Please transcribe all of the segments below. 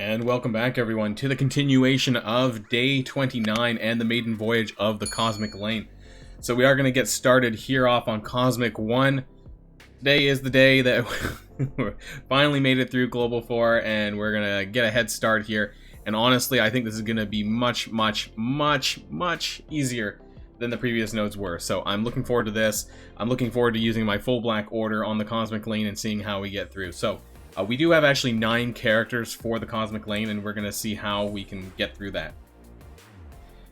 And welcome back, everyone, to the continuation of Day 29 and the maiden voyage of the Cosmic Lane. So we are going to get started here off on Cosmic 1. Today is the day that we finally made it through Global 4, and we're going to get a head start here. And honestly, I think this is going to be much easier than the previous nodes were. So I'm looking forward to this. I'm looking forward to using my full black order on the Cosmic Lane and seeing how we get through. So we do have actually 9 characters for the Cosmic Lane, and we're going to see how we can get through that.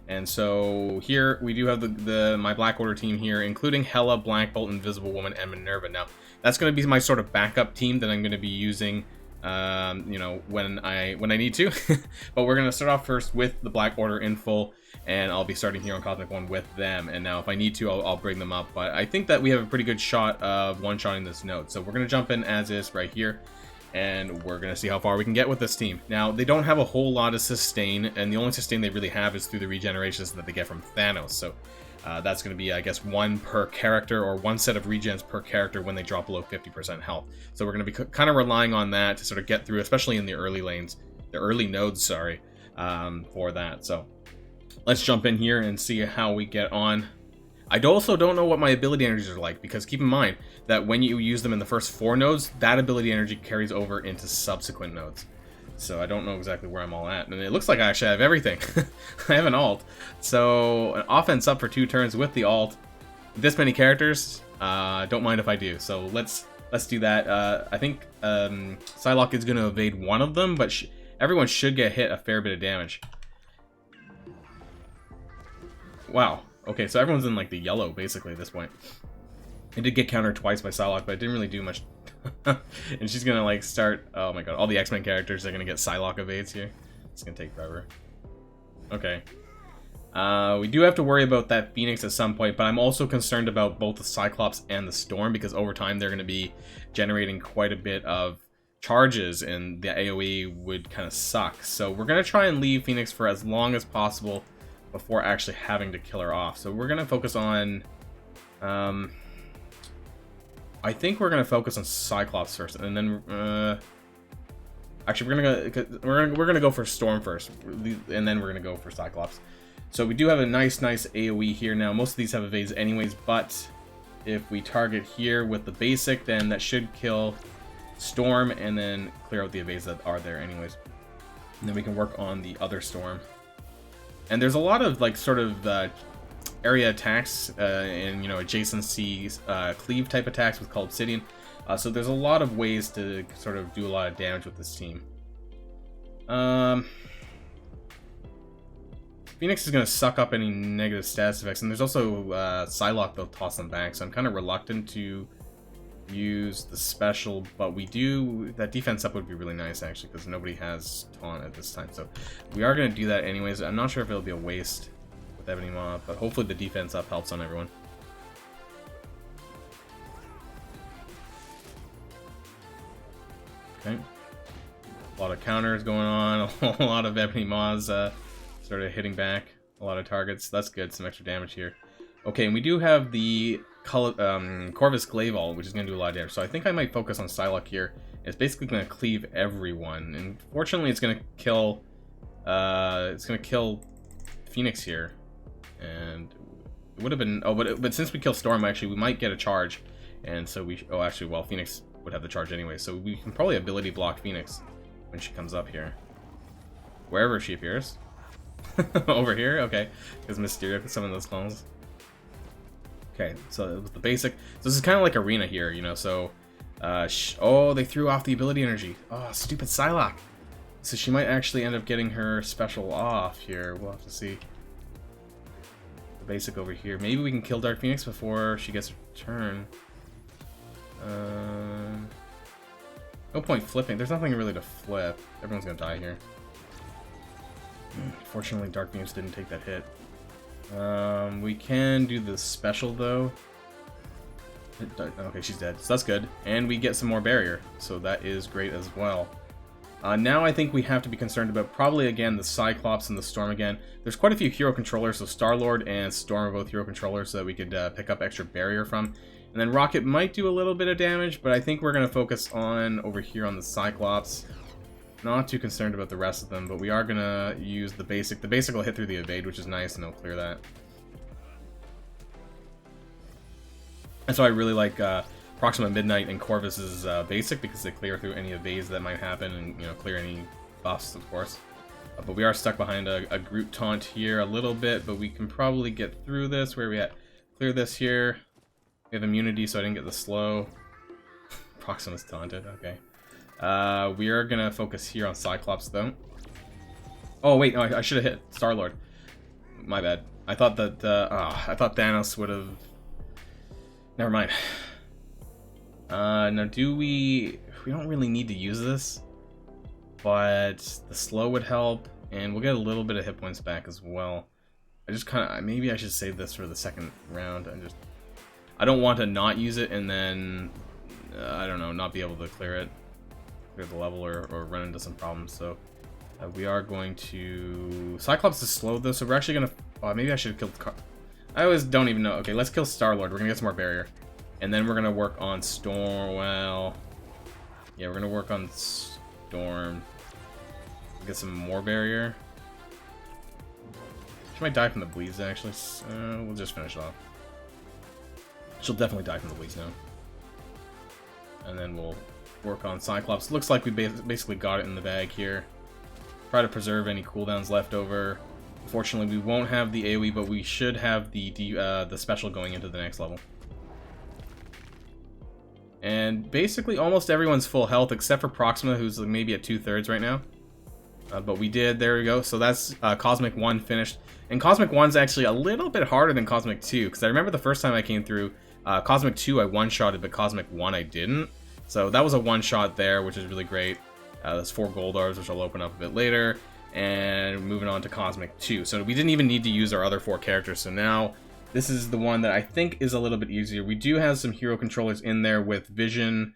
And so here we do have my Black Order team here, including Hela, Black Bolt, Invisible Woman, and Minerva. Now, that's going to be my sort of backup team that I'm going to be using, you know, when I need to. But we're going to start off first with the Black Order in full, and I'll be starting here on Cosmic 1 with them. And now if I need to, I'll bring them up. But I think that we have a pretty good shot of one-shotting this node. So we're going to jump in as is right here, and we're going to see how far we can get with this team. Now, they don't have a whole lot of sustain, and the only sustain they really have is through the regenerations that they get from Thanos. So that's going to be, I guess, 1 per character, or 1 set of regens per character when they drop below 50% health. So we're going to be kind of relying on that to sort of get through, especially in the early lanes, the early nodes, sorry, for that. So let's jump in here and see how we get on. I also don't know what my ability energies are like, because keep in mind that when you use them in the first 4 nodes, that ability energy carries over into subsequent nodes. So I don't know exactly where I'm all at. And it looks like I actually have everything. I have an alt. So an offense up for 2 turns with the alt. This many characters, don't mind if I do. So let's do that. I think Psylocke is going to evade one of them, but everyone should get hit a fair bit of damage. Wow. Okay, so everyone's in like the yellow basically at this point. I did get countered twice by Psylocke, but it didn't really do much. And she's gonna like start. Oh my god, all the X-Men characters are gonna get Psylocke evades here. It's gonna take forever. Okay. We do have to worry about that Phoenix at some point, but I'm also concerned about both the Cyclops and the Storm, because over time they're gonna be generating quite a bit of charges, and the AoE would kind of suck. So we're gonna try and leave Phoenix for as long as possible before actually having to kill her off. So we're gonna focus on I think we're gonna focus on Cyclops first, and then actually we're gonna go for Storm first, and then we're gonna go for Cyclops. So we do have a nice AoE here. Now most of these have evades anyways, but if we target here with the basic, then that should kill Storm and then clear out the evades that are there anyways, and then we can work on the other Storm. And there's a lot of like sort of area attacks and, you know, adjacency cleave type attacks with Call Obsidian. So there's a lot of ways to sort of do a lot of damage with this team. Phoenix is going to suck up any negative status effects, and there's also Psylocke that'll toss them back. So I'm kind of reluctant to use the special, but we do, that defense up would be really nice actually, because nobody has taunt at this time. So we are going to do that anyways. I'm not sure if it'll be a waste with Ebony Maw, but hopefully the defense up helps on everyone. Okay, a lot of counters going on, a lot of Ebony Maws sort of hitting back a lot of targets. That's good, some extra damage here. Okay, and we do have the Corvus Glaive, which is going to do a lot of damage. So I think I might focus on Psylocke here. It's basically going to cleave everyone, and fortunately it's going to kill Phoenix here. And it would have been, oh, but since we kill Storm, actually we might get a charge, and so well, Phoenix would have the charge anyway, so we can probably ability block Phoenix when she comes up here, wherever she appears. Over here, okay, because Mysterio can summon those clones. Okay, so with the basic, so this is kind of like Arena here, you know, so, oh, they threw off the ability energy. Oh, stupid Psylocke. So she might actually end up getting her special off here. We'll have to see. The basic over here. Maybe we can kill Dark Phoenix before she gets her turn. No point flipping. There's nothing really to flip. Everyone's gonna die here. Fortunately, Dark Phoenix didn't take that hit. We can do the special though. Okay, she's dead, so that's good. And we get some more barrier, so that is great as well. Now I think we have to be concerned about probably again the Cyclops and the Storm again. There's quite a few hero controllers, so Star-Lord and Storm are both hero controllers, so that we could pick up extra barrier from. And then Rocket might do a little bit of damage, but I think we're going to focus on over here on the Cyclops. Not too concerned about the rest of them, but we are gonna use the basic. The basic will hit through the evade, which is nice, and it'll clear that. That's why I really like Proxima Midnight and Corvus's basic, because they clear through any evades that might happen, and clear any buffs, of course. But we are stuck behind a Groot taunt here a little bit, but we can probably get through this. Where are we at? Clear this here. We have immunity, so I didn't get the slow. Proxima's taunted, okay. We are gonna focus here on Cyclops, though. Oh wait, no, I should have hit Star-Lord. My bad. I thought that I thought Thanos would have. Never mind. Now we don't really need to use this, but the slow would help, and we'll get a little bit of hit points back as well. I just kind of maybe I should save this for the second round. I don't want to not use it and then I don't know, not be able to clear the level or run into some problems. So we are going to Cyclops is slow though, so we're actually gonna maybe I should have killed I always don't even know. Okay, let's kill Star-Lord. We're gonna get some more barrier, and then we're gonna work on Storm. Well, yeah, we're gonna work on Storm. Get some more barrier. She might die from the bleeds actually. We'll just finish it off. She'll definitely die from the bleeds now. And then we'll work on Cyclops. Looks like we basically got it in the bag here. Try to preserve any cooldowns left over. Unfortunately, we won't have the AoE, but we should have the special going into the next level. And basically, almost everyone's full health except for Proxima, who's maybe at 2/3 right now. But we did. There we go. So that's Cosmic 1 finished. And Cosmic 1's actually a little bit harder than Cosmic 2, because I remember the first time I came through, Cosmic 2 I one-shotted, but Cosmic 1 I didn't. So that was a one-shot there, which is really great. There's 4 gold orbs, which I'll open up a bit later. And moving on to Cosmic 2. So we didn't even need to use our other 4 characters. So now this is the one that I think is a little bit easier. We do have some hero controllers in there with Vision,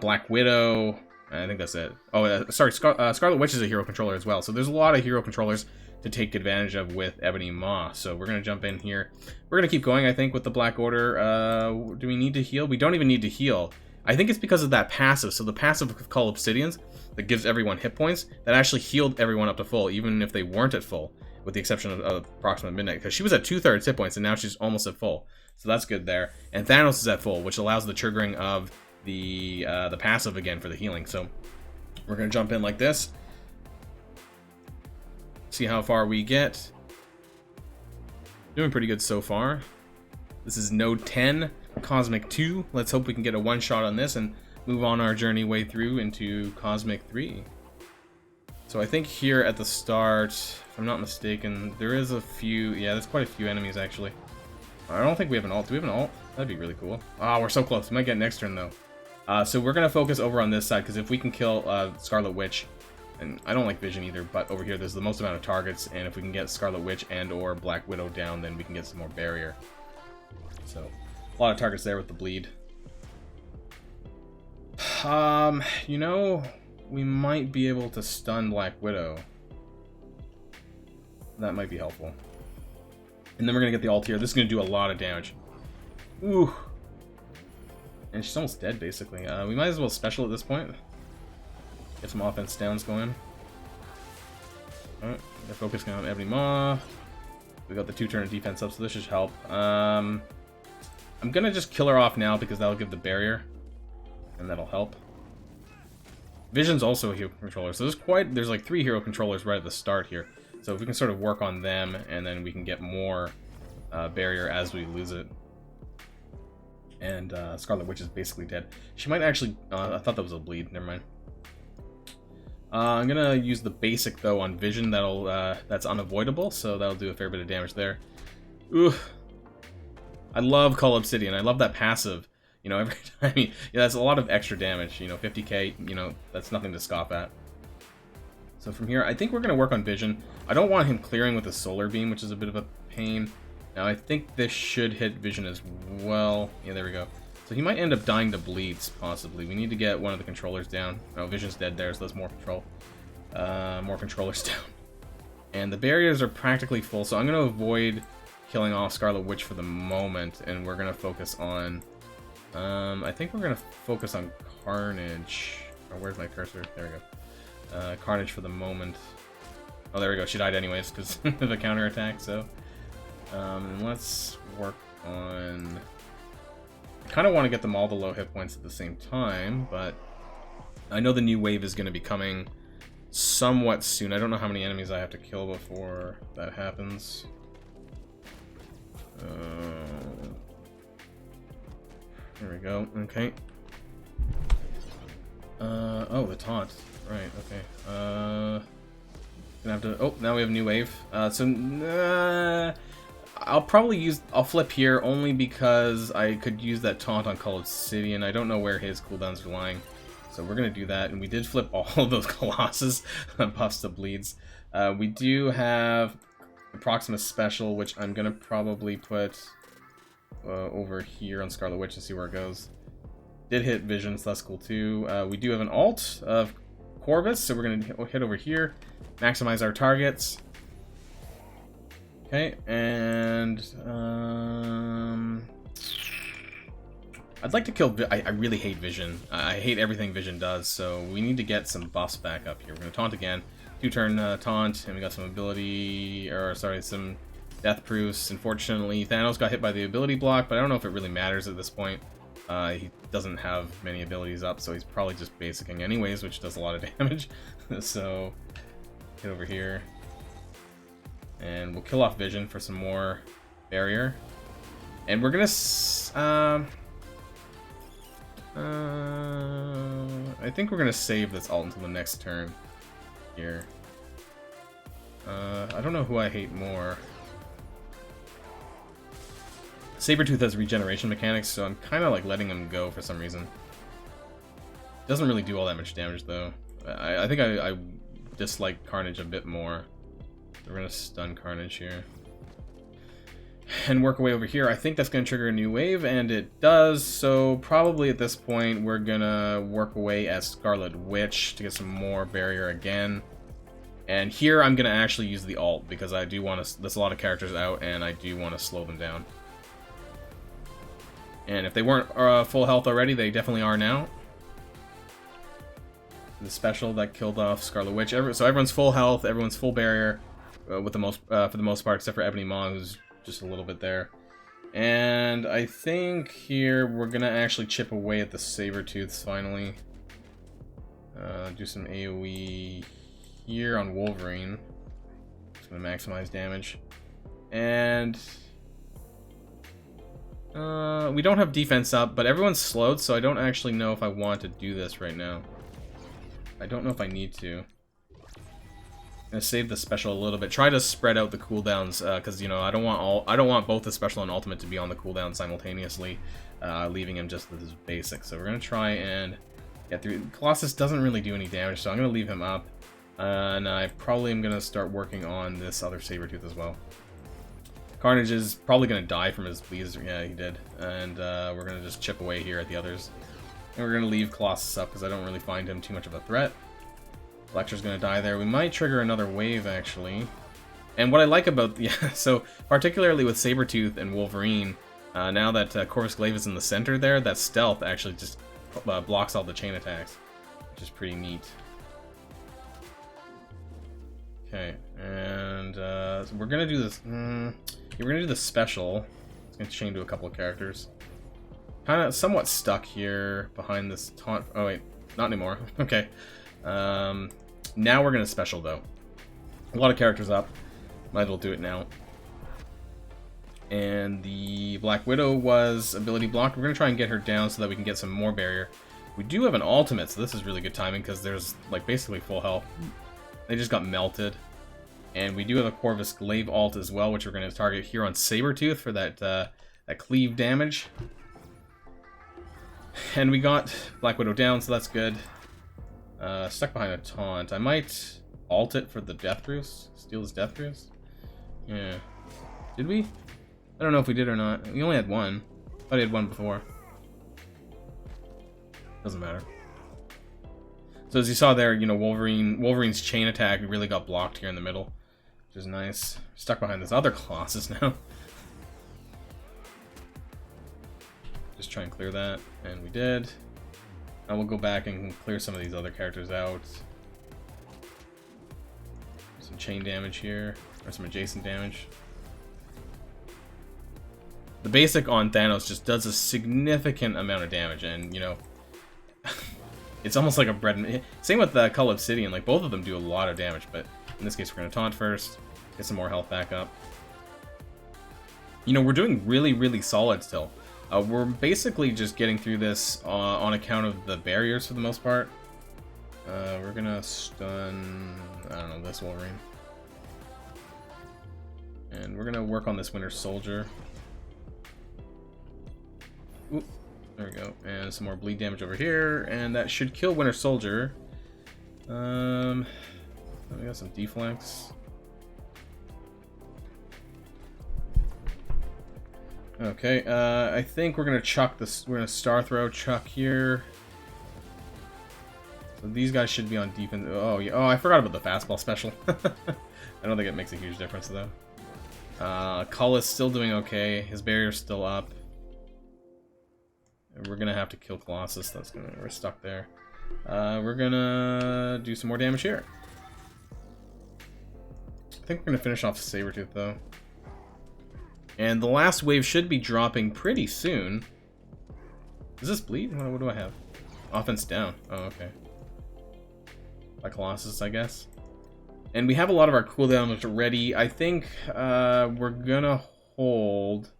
Black Widow. I think that's it. Oh, sorry, Scarlet Witch is a hero controller as well. So there's a lot of hero controllers to take advantage of with Ebony Maw. So we're going to jump in here. We're going to keep going, I think, with the Black Order. Do we need to heal? We don't even need to heal. I think it's because of that passive. So the passive of Call Obsidians that gives everyone hit points, that actually healed everyone up to full, even if they weren't at full, with the exception of Proxima Midnight, because she was at 2/3 hit points, and now she's almost at full. So that's good there. And Thanos is at full, which allows the triggering of the passive again for the healing. So we're going to jump in like this. See how far we get. Doing pretty good so far. This is Node 10, Cosmic 2. Let's hope we can get a one-shot on this and move on our journey way through into Cosmic 3. So I think here at the start, if I'm not mistaken, there is a few... Yeah, there's quite a few enemies, actually. I don't think we have an ult. Do we have an ult? That'd be really cool. Oh, we're so close. We might get next turn, though. So we're going to focus over on this side, because if we can kill Scarlet Witch, and I don't like Vision either, but over here there's the most amount of targets, and if we can get Scarlet Witch and or Black Widow down, then we can get some more barrier. So, a lot of targets there with the bleed. You know, we might be able to stun Black Widow. That might be helpful. And then we're going to get the ult here. This is going to do a lot of damage. Ooh. And she's almost dead, basically. We might as well special at this point. Get some offense downs going. Alright, they're focusing on Ebony Maw. We got the 2-turn defense up, so this should help. I'm gonna just kill her off now because that'll give the barrier. And that'll help. Vision's also a hero controller, so there's like 3 hero controllers right at the start here. So if we can sort of work on them, and then we can get more barrier as we lose it. And Scarlet Witch is basically dead. She might actually... I thought that was a bleed. Never mind. I'm gonna use the basic though on Vision. That's unavoidable, so that'll do a fair bit of damage there. Ooh, I love Call Obsidian. I love that passive. You know, every time. Yeah, that's a lot of extra damage. You know, 50k. You know, that's nothing to scoff at. So from here, I think we're gonna work on Vision. I don't want him clearing with a solar beam, which is a bit of a pain. Now I think this should hit Vision as well. Yeah, there we go. So he might end up dying to bleeds, possibly. We need to get one of the controllers down. Oh, Vision's dead there, so that's more control. More controllers down. And the barriers are practically full, so I'm going to avoid killing off Scarlet Witch for the moment, and we're going to focus on... I think we're going to focus on Carnage. Oh, where's my cursor? There we Carnage for the moment. Oh, there we go. She died anyways because of the counterattack, so... and let's work on... I kind of want to get them all to low hit points at the same time, but... I know the new wave is going to be coming somewhat soon. I don't know how many enemies I have to kill before that happens. There we go. Okay. Oh, the taunt. Right, okay. Gonna have to... Oh, now we have a new wave. I'll flip here only because I could use that taunt on Call Obsidian. I don't know where his cooldowns are lying. So we're gonna do that, and we did flip all of those Colossus buffs to bleeds. We do have the Proximus Special, which I'm gonna probably put over here on Scarlet Witch to see where it goes. Did hit Vision, so that's cool too. We do have an alt of Corvus, so we're gonna hit over here, maximize our targets. Okay, and I'd like to kill... I really hate Vision. I hate everything Vision does, so we need to get some buffs back up here. We're going to taunt again. 2-turn taunt, and we got some ability... Or, sorry, some death proofs. Unfortunately, Thanos got hit by the ability block, but I don't know if it really matters at this point. He doesn't have many abilities up, so he's probably just basicing anyways, which does a lot of damage. So, get over here. And we'll kill off Vision for some more barrier. And we're going to... I think we're gonna save this ult until the next turn here. I don't know who I hate more. Sabretooth has regeneration mechanics, so I'm kind of like letting him go for some reason. Doesn't really do all that much damage though. I think I dislike Carnage a bit more. We're gonna stun Carnage here. And work away over here. I think that's going to trigger a new wave, and it does, so probably at this point we're going to work away as Scarlet Witch to get some more barrier again. And here I'm going to actually use the ult, because I do want to... There's a lot of characters out, and I do want to slow them down. And if they weren't full health already, they definitely are now. The special that killed off Scarlet Witch. So everyone's full health, everyone's full barrier, with the most for the most part, except for Ebony Maw, who's just a little bit there. And I think here we're gonna actually chip away at the Sabretooths finally. Do some AoE here on Wolverine. It's gonna maximize damage. And we don't have defense up, but everyone's slowed, so I don't actually know if I want to do this right now. I don't know if I need to. I'm gonna save the special a little bit. Try to spread out the cooldowns, because you know I don't want both the special and ultimate to be on the cooldown simultaneously, leaving him just as basic. So we're gonna try and get through. Colossus doesn't really do any damage, so I'm gonna leave him up, and I probably am gonna start working on this other Sabretooth as well. Carnage is probably gonna die from his bleeds. Yeah, he did, and we're gonna just chip away here at the others, and we're gonna leave Colossus up because I don't really find him too much of a threat. Lecter's gonna die there. We might trigger another wave, actually. And what I like about... Yeah, so particularly with Sabretooth and Wolverine, now that Corvus Glaive is in the center there, that stealth actually just blocks all the chain attacks, which is pretty neat. Okay, and so we're gonna do this... we're gonna do the special. It's gonna chain to a couple of characters. Kind of somewhat stuck here behind this taunt... Oh, wait. Not anymore. Okay. Now we're gonna special though. A lot of characters up. Might as well do it now. And the Black Widow was ability blocked. We're gonna try and get her down so that we can get some more barrier. We do have an ultimate, so this is really good timing because there's like basically full health. They just got melted. And we do have a Corvus Glaive ult as well, which we're gonna target here on Sabretooth for that that cleave damage. And we got Black Widow down, so that's good. Stuck behind a taunt. I might ult it for the death proofs. Steal his death proofs. Yeah. Did we? I don't know if we did or not. We only had one. Thought he had one before. Doesn't matter. So as you saw there, you know, Wolverine's chain attack really got blocked here in the middle, which is nice. Stuck behind this other Colossus now. Just try and clear that, and we did. Now we'll go back and clear some of these other characters out. chain damage here, or some adjacent damage. The basic on Thanos just does a significant amount of damage, and, you know, it's almost like a bread and... Same with the Cull Obsidian, like, both of them do a lot of damage, but in this case we're going to taunt first, get some more health back up. You know, we're doing really, really solid still. We're basically just getting through this on account of the barriers for the most part. We're gonna stun, I don't know, this Wolverine. And we're gonna work on this Winter Soldier. Oop, there we go. And some more bleed damage over here, and that should kill Winter Soldier. We got some deflex. Okay, I think we're gonna chuck this. We're gonna Star Throw chuck here. So these guys should be on defense. Oh yeah. Oh, I forgot about the fastball special. I don't think it makes a huge difference though. Cull is still doing okay. His barrier's still up. And we're gonna have to kill Colossus. We're stuck there. We're gonna do some more damage here. I think we're gonna finish off Sabretooth though. And the last wave should be dropping pretty soon. Does this bleed? What do I have? Offense down. Oh, okay. By Colossus, I guess. And we have a lot of our cooldowns ready. I think we're gonna hold...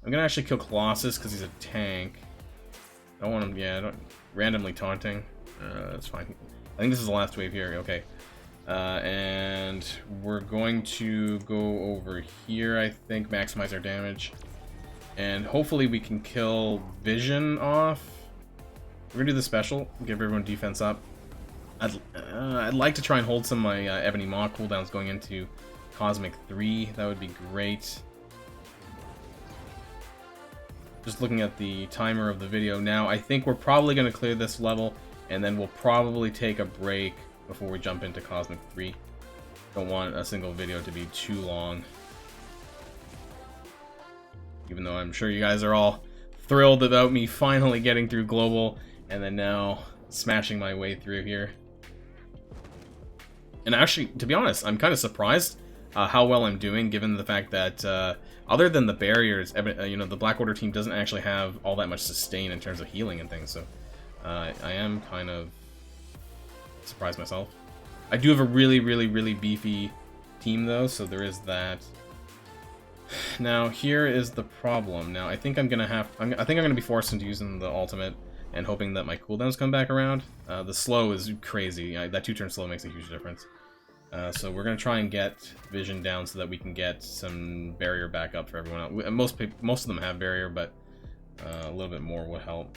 I'm gonna actually kill Colossus because he's a tank. I don't want him... Yeah, I don't... Randomly taunting. That's fine. I think this is the last wave here. Okay. And we're going to go over here, I think, maximize our damage. And hopefully we can kill Vision off. We're gonna do the special, give everyone defense up. I'd like to try and hold some of my Ebony Maw cooldowns going into Cosmic 3. That would be great. Just looking at the timer of the video now, I think we're probably going to clear this level, and then we'll probably take a break before we jump into Cosmic 3. Don't want a single video to be too long. Even though I'm sure you guys are all thrilled about me finally getting through Global, and then now smashing my way through here. And actually, to be honest, I'm kind of surprised how well I'm doing, given the fact that other than the barriers, you know, the Black Order team doesn't actually have all that much sustain in terms of healing and things. So I am kind of surprised myself. I do have a really, really, really beefy team though, so there is that. Now here is the problem. Now I think I'm gonna be forced into using the ultimate and hoping that my cooldowns come back around. The slow is crazy. That 2-turn slow makes a huge difference. So we're gonna try and get Vision down so that we can get some barrier back up for everyone else. Most of them have barrier, but a little bit more would help.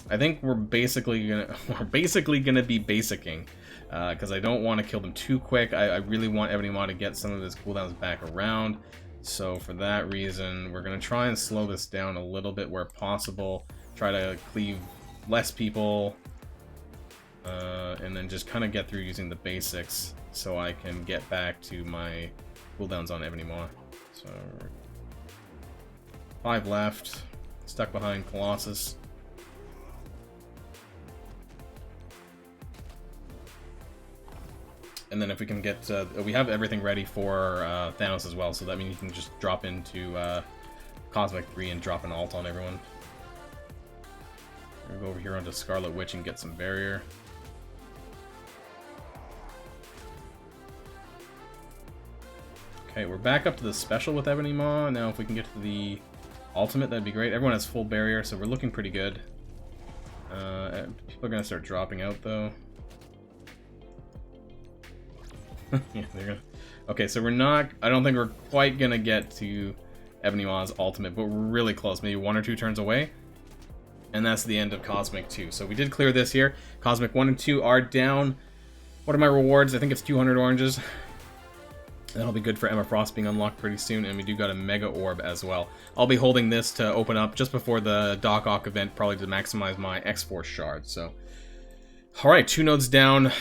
I think we're basically gonna be basicking because I don't want to kill them too quick. I really want Ebony Maw to get some of his cooldowns back around. So for that reason, we're gonna try and slow this down a little bit where possible. Try to cleave less people. And then just kind of get through using the basics so I can get back to my cooldowns on Ebony Maw. So 5 left, stuck behind Colossus. And then if we can get, we have everything ready for Thanos as well, so that means you can just drop into Cosmic 3 and drop an ult on everyone. We're gonna go over here onto Scarlet Witch and get some barrier. Okay, we're back up to the special with Ebony Maw. Now if we can get to the ultimate, that'd be great. Everyone has full barrier, so we're looking pretty good. People are gonna start dropping out though. Yeah, they're gonna... Okay, so we're not... I don't think we're quite gonna get to Ebony Maw's ultimate, but we're really close. Maybe 1 or 2 turns away. And that's the end of Cosmic 2. So we did clear this here. Cosmic 1 and 2 are down. What are my rewards? I think it's 200 oranges. That'll be good for Emma Frost being unlocked pretty soon, and we do got a Mega Orb as well. I'll be holding this to open up just before the Doc Ock event, probably to maximize my X-Force shards. So, alright, 2 nodes down,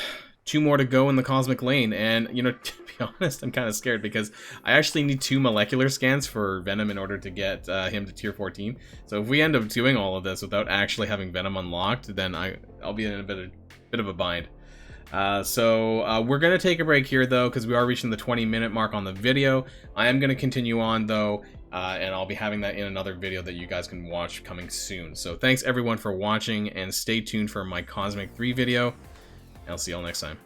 2 more to go in the Cosmic Lane, and, you know, to be honest, I'm kind of scared because I actually need 2 molecular scans for Venom in order to get him to tier 14. So if we end up doing all of this without actually having Venom unlocked, then I'll be in a bit of a bind. We're going to take a break here, though, because we are reaching the 20-minute mark on the video. I am going to continue on, though, and I'll be having that in another video that you guys can watch coming soon. So thanks, everyone, for watching, and stay tuned for my Cosmic 3 video. I'll see y'all next time.